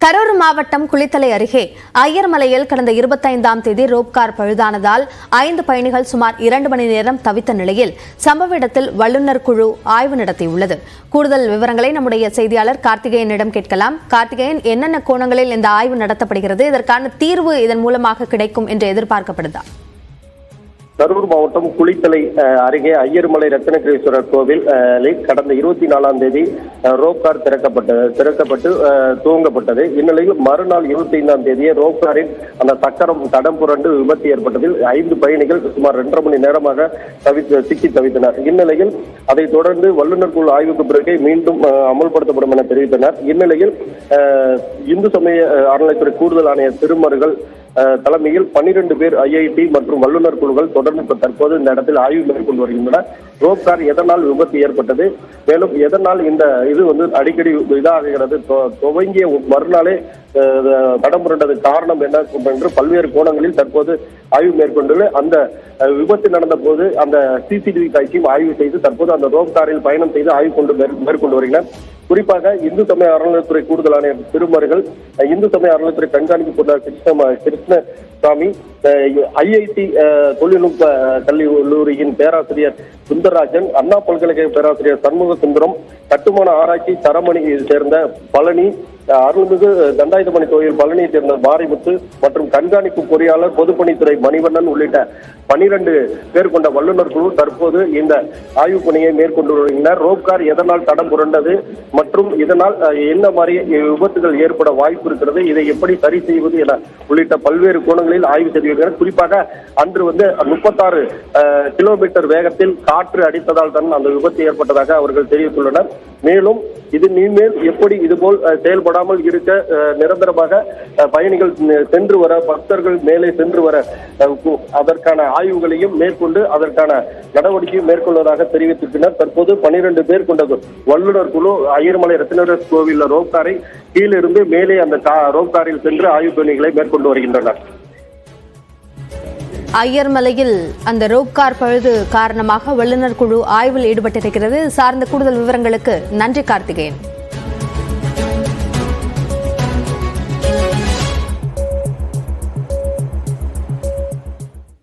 கரூர் மாவட்டம் குளித்தலை அருகே ஐயர்மலையில் கடந்த 25ஆம் தேதி ரோப்கார் பழுதானதால் 5 பயணிகள் சுமார் 2 மணி நேரம் தவித்த நிலையில் சம்பவ இடத்தில் வல்லுநர் குழு ஆய்வு நடத்தியுள்ளது. கூடுதல் விவரங்களை நம்முடைய செய்தியாளர் கார்த்திகேயனிடம் கேட்கலாம். கார்த்திகேயன், என்னென்ன கோணங்களில் இந்த ஆய்வு நடத்தப்படுகிறது? இதற்கான தீர்வு இதன் மூலமாக கிடைக்கும் என்று எதிர்பார்க்கப்படுதா? கரூர் மாவட்டம் குளித்தலை அருகே ஐயர்மலை ரத்தினகிரீஸ்வரர் கோவில் கடந்த 24ஆம் தேதி ரோப்கார் திறக்கப்பட்டு துவங்கப்பட்டது. இந்நிலையில் மறுநாள் 25ஆம் தேதியே ரோப்காரின் அந்த சக்கரம் தடம் புரண்டு விபத்து ஏற்பட்டதில் 5 பயணிகள் சுமார் 2.5 மணி நேரமாக சிக்கி தவித்தனர். இந்நிலையில் அதைத் தொடர்ந்து வல்லுநர் குழு ஆய்வுக்கு பிறகு மீண்டும் அமல்படுத்தப்படும் என தெரிவித்தனர். இந்நிலையில் இந்து சமய அறநிலையத்துறை கூடுதல் ஆணையர் திருமருகல் தலைமையில் 12 பேர் ஐஐடி மற்றும் வல்லுநர் குழுக்கள் தொடர்ந்து தற்போது இந்த இடத்தில் ஆய்வு மேற்கொண்டு வருகின்றனர். ரோப்கார் எதனால் விபத்து ஏற்பட்டது, மேலும் எதனால் இந்த இது அடிக்கடி இதாகிறது, துவங்கிய மறுநாளே தடம் புரண்டது காரணம் என்ன என்று பல்வேறு கோணங்களில் தற்போது ஆய்வு மேற்கொண்டுள்ள அந்த விபத்து நடந்த போது அந்த சிசிடிவி காட்சியும் ஆய்வு செய்து தற்போது அந்த ரோப்காரில் பயணம் செய்து ஆய்வு மேற்கொண்டு வருகின்றனர். குறிப்பாக இந்து சமய அறநிலையத்துறை கூடுதல் ஆணையர் திருமருகல், இந்து சமய அறநிலையத்துறை கண்காணிப்பு பொருளாளர் கிருஷ்ணசாமி, ஐஐடி தொழில்நுட்ப கல்லூரியின் பேராசிரியர் சுந்தரராஜன், அண்ணா பல்கலைக்கழக பேராசிரியர் சண்முக சுந்தரம், கட்டுமான ஆராய்ச்சி தரமணியை சேர்ந்த பழனி, அருள்மிகு தண்டாயுதமணி கோயில் பழனியை சேர்ந்த மாரிமுத்து மற்றும் கண்காணிப்பு பொறியாளர் பொதுப்பணித்துறை மணிவண்ணன் உள்ளிட்ட 12 பேர் கொண்ட வல்லுநர் குழு தற்போது இந்த ஆய்வு பணியை மேற்கொண்டு வருகின்றனர். ரோப்கார் எதனால் தடம் புரண்டது மற்றும் இதனால் என்ன மாதிரி விபத்துகள் ஏற்பட வாய்ப்பு இருக்கிறது, இதை எப்படி சரி செய்வது என உள்ளிட்ட பல்வேறு கோணங்களில் ஆய்வு செய்து வருகிறார். குறிப்பாக அன்று 36 கிலோமீட்டர் வேகத்தில் காற்று அடித்ததால் தான் அந்த விபத்து ஏற்பட்டதாக அவர்கள் தெரிவித்துள்ளனர். மேலும் இது இனிமேல் எப்படி இதுபோல் செயல்படாமல் இருக்க நிரந்தரமாக பயணிகள் சென்று வர, பக்தர்கள் மேலே சென்று வர அதற்கான ஆய்வுகளையும் மேற்கொண்டு அதற்கான நடவடிக்கையும் மேற்கொள்வதாக தெரிவித்திருக்கிறார். தற்போது 12 பேர் கொண்ட வல்லுநர் குழு ஐயர்மலை ரத்தினகிரீஸ்வரர் கோவில் ரோப்காரை கீழிருந்து மேலே அந்த ரோப்காரில் சென்று ஆய்வு பணிகளை மேற்கொண்டு வருகின்றனர். ஐயர்மலையில் அந்த ரோப்கார் பழுது காரணமாக வல்லுநர் குழு ஆய்வில் ஈடுபட்டிருக்கிறது. சார்ந்த கூடுதல் விவரங்களுக்கு நன்றி கார்த்திகேயன்.